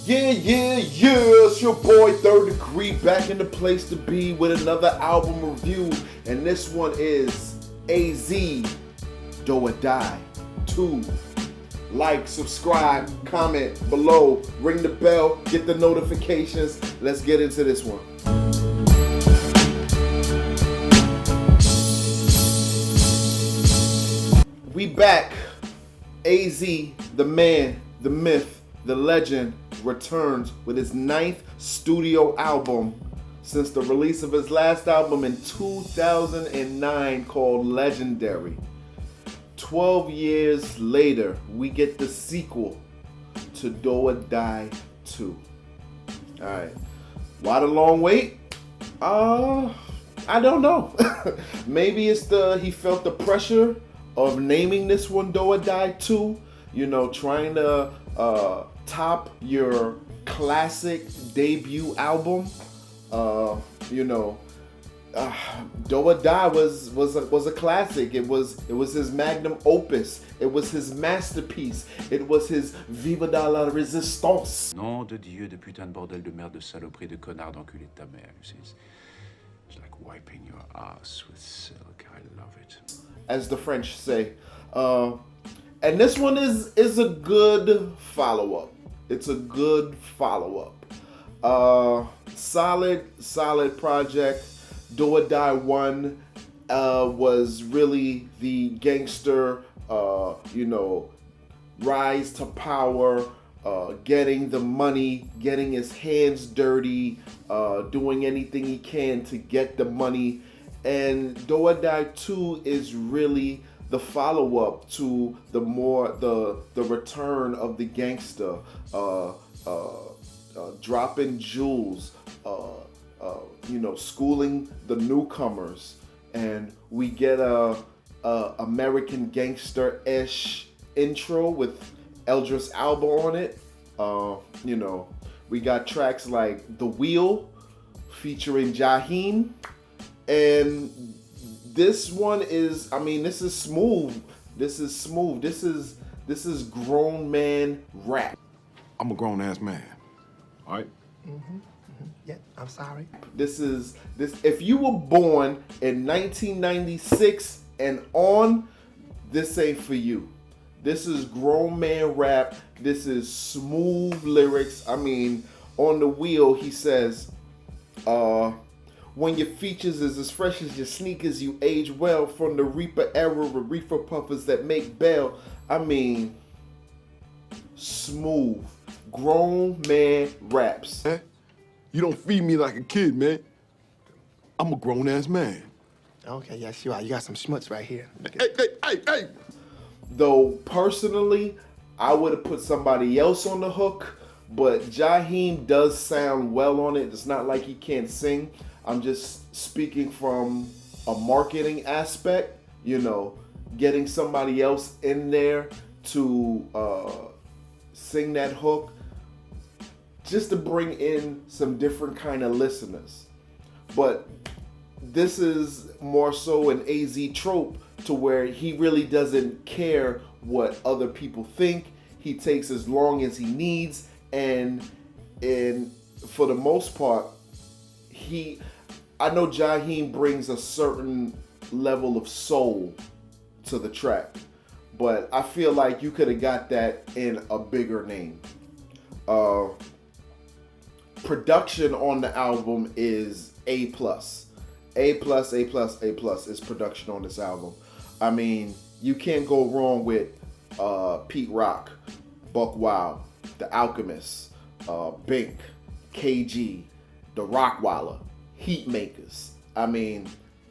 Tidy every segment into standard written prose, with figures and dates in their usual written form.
Yeah, it's your boy Third Degree back in the place to be with another album review, and this one is AZ, Doe or Die II. Like, subscribe, comment below, ring the bell, get the notifications. Let's get into this one. We back. AZ, the man, the myth, the legend, returns with his 9th studio album since the release of his last album in 2009 called Legendary. 12 years later, we get the sequel to Doe or Die II. Alright, why the long wait? I don't know. Maybe it's he felt the pressure of naming this one Doe or Die II, trying to top your classic debut album. Doe or Die was a classic. It was his magnum opus. It was his masterpiece. It was his Viva de la Résistance. Nom de Dieu, de putain de bordel de merde, de saloperie, de connard, d'enculé de ta mère. It's like wiping your ass with silk. I love it. As the French say. And this one is a good follow-up. It's a good follow-up. Solid project. Doe or Die 1 was really the gangster, rise to power, getting the money, getting his hands dirty, doing anything he can to get the money. And Doe or Die 2 is really the follow-up to the return of the gangster, dropping jewels, schooling the newcomers, and we get a American Gangster-ish intro with Idris Elba on it. We got tracks like The Wheel featuring Jaheim. And this one is, this is smooth. This is grown man rap. I'm a grown ass man. All right? Yeah, I'm sorry. This if you were born in 1996 and on, this ain't for you. This is grown man rap. This is smooth lyrics. On The Wheel, he says, when your features is as fresh as your sneakers, you age well. From the Reaper era with reefer puffers that make bail. Smooth. Grown man raps. You don't feed me like a kid, man. I'm a grown ass man. Okay, yes, you are. You got some schmutz right here. Hey. Though, personally, I would have put somebody else on the hook, but Jaheim does sound well on it. It's not like he can't sing. I'm just speaking from a marketing aspect, getting somebody else in there to sing that hook, just to bring in some different kind of listeners. But this is more so an AZ trope to where he really doesn't care what other people think. He takes as long as he needs, and for the most part, I know Jaheim brings a certain level of soul to the track, but I feel like you could have got that in a bigger name. Production on the album is A+. A+ is production on this album. You can't go wrong with Pete Rock, Buck Wild, The Alchemist, Bink, KG, The Rockwaller, Heat Makers.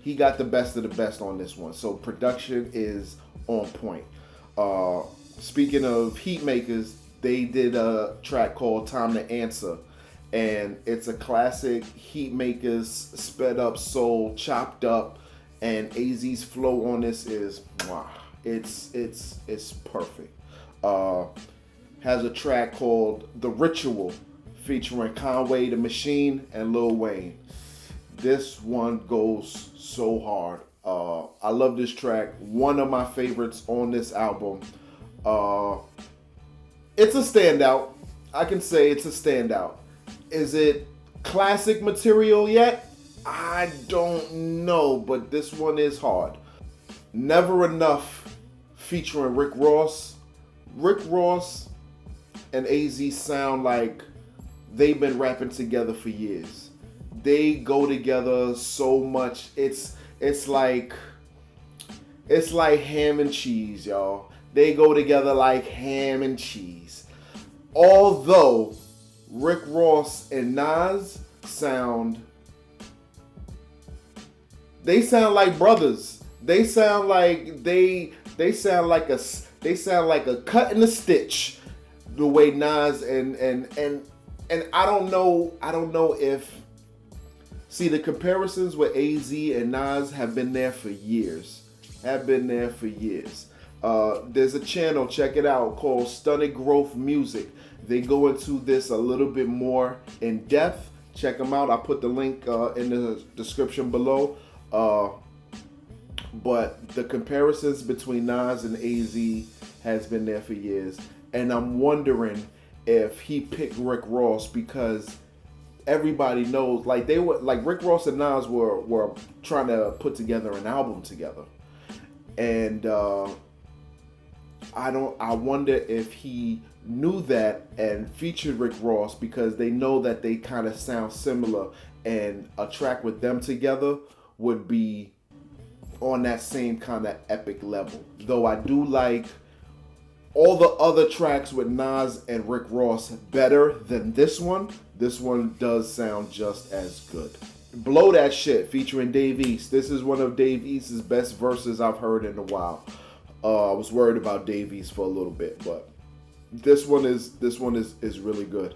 He got the best of the best on this one. So production is on point. Speaking of Heat Makers, they did a track called Time to Answer. And it's a classic Heat Makers sped up soul, chopped up. And AZ's flow on this is, it's perfect. Has a track called The Ritual featuring Conway the Machine and Lil Wayne. This one goes so hard. I love this track. One of my favorites on this album. It's a standout. I can say it's a standout. Is it classic material yet? I don't know, but this one is hard. Never Enough featuring Rick Ross. Rick Ross and AZ sound like they've been rapping together for years. They go together so much. It's like ham and cheese, y'all. They go together like ham and cheese. Although Rick Ross and Nas sound like brothers. They sound like they sound like a cut and a stitch. The way Nas and I don't know if see the comparisons with AZ and Nas have been there for years. There's a channel, check it out, called Stunted Growth Music. They go into this a little bit more in depth. Check them out. I put the link in the description below. But the comparisons between Nas and AZ has been there for years. And I'm wondering if he picked Rick Ross because everybody knows, like Rick Ross and Nas were trying to put together an album together. And I wonder if he knew that and featured Rick Ross because they know that they kind of sound similar, and a track with them together would be on that same kind of epic level. Though I do like all the other tracks with Nas and Rick Ross better than this one. This one does sound just as good. Blow That Shit featuring Dave East. This is one of Dave East's best verses I've heard in a while. I was worried about Dave East for a little bit, but this one is really good.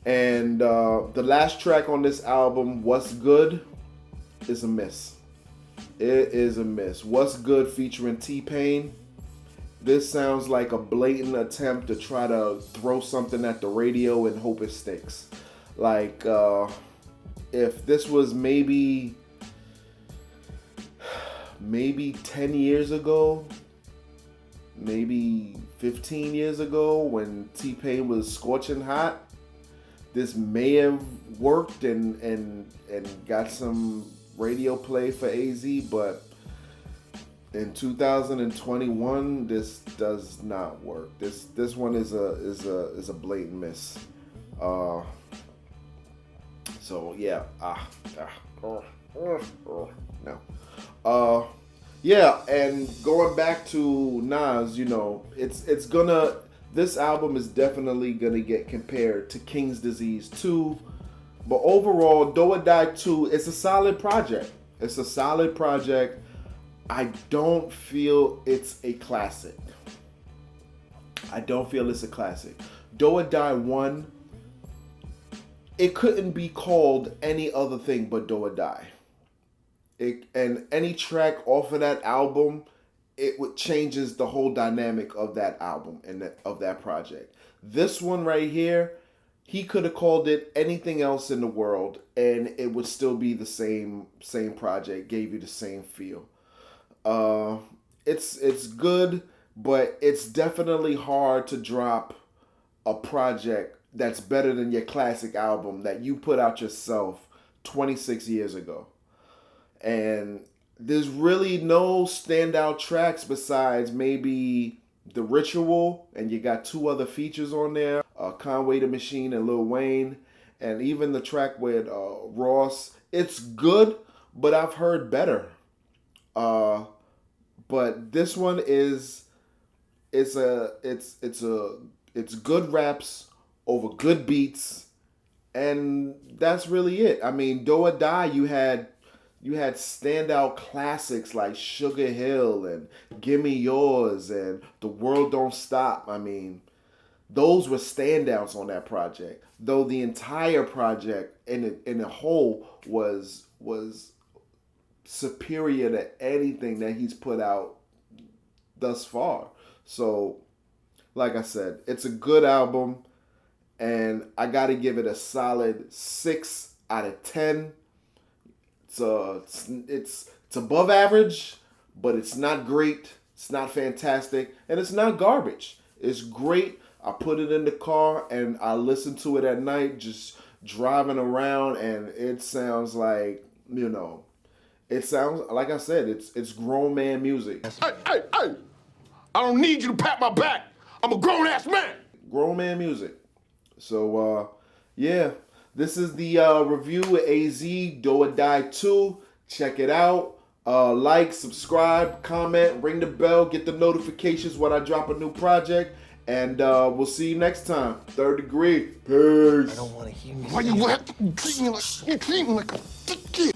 And the last track on this album, What's Good, is a miss. It is a miss. What's Good featuring T-Pain. This sounds like a blatant attempt to try to throw something at the radio and hope it sticks. Like, if this was maybe 10 years ago, maybe 15 years ago when T-Pain was scorching hot, this may have worked and got some radio play for AZ, but in 2021 this does not work. This one is a blatant miss. So yeah, no. Yeah, and going back to Nas, you know, this album is definitely gonna get compared to King's Disease 2, but overall, Doe or Die II, it's a solid project. I don't feel it's a classic. Doe or Die 1, it couldn't be called any other thing but Doe or Die. And any track off of that album, changes the whole dynamic of that album and of that project. This one right here, he could have called it anything else in the world, and it would still be the same project. Gave you the same feel. It's good, but it's definitely hard to drop a project that's better than your classic album that you put out yourself 26 years ago. And there's really no standout tracks besides maybe The Ritual, and you got 2 other features on there, Conway the Machine and Lil Wayne, and even the track with Ross. It's good, but I've heard better. But this one it's good raps over good beats, and that's really it. I mean, Doe or Die, you had standout classics like Sugar Hill and Gimme Yours and The World Don't Stop. I mean, those were standouts on that project. Though the entire project in a whole was superior to anything that he's put out thus far. So, like I said, it's a good album, and I got to give it a solid 6 out of 10. It's above average, but it's not great. It's not fantastic, and it's not garbage. It's great, I put it in the car and I listen to it at night, just driving around, and it sounds like, it sounds like I said, it's grown man music. Hey, hey, hey! I don't need you to pat my back. I'm a grown-ass man. Grown man music. So, yeah, this is the review of AZ Doe Or Die II. Check it out. Like, subscribe, comment, ring the bell, get the notifications when I drop a new project. And we'll see you next time. Third Degree. Peace. I don't want to hear you. Why you have to treat me like a kid?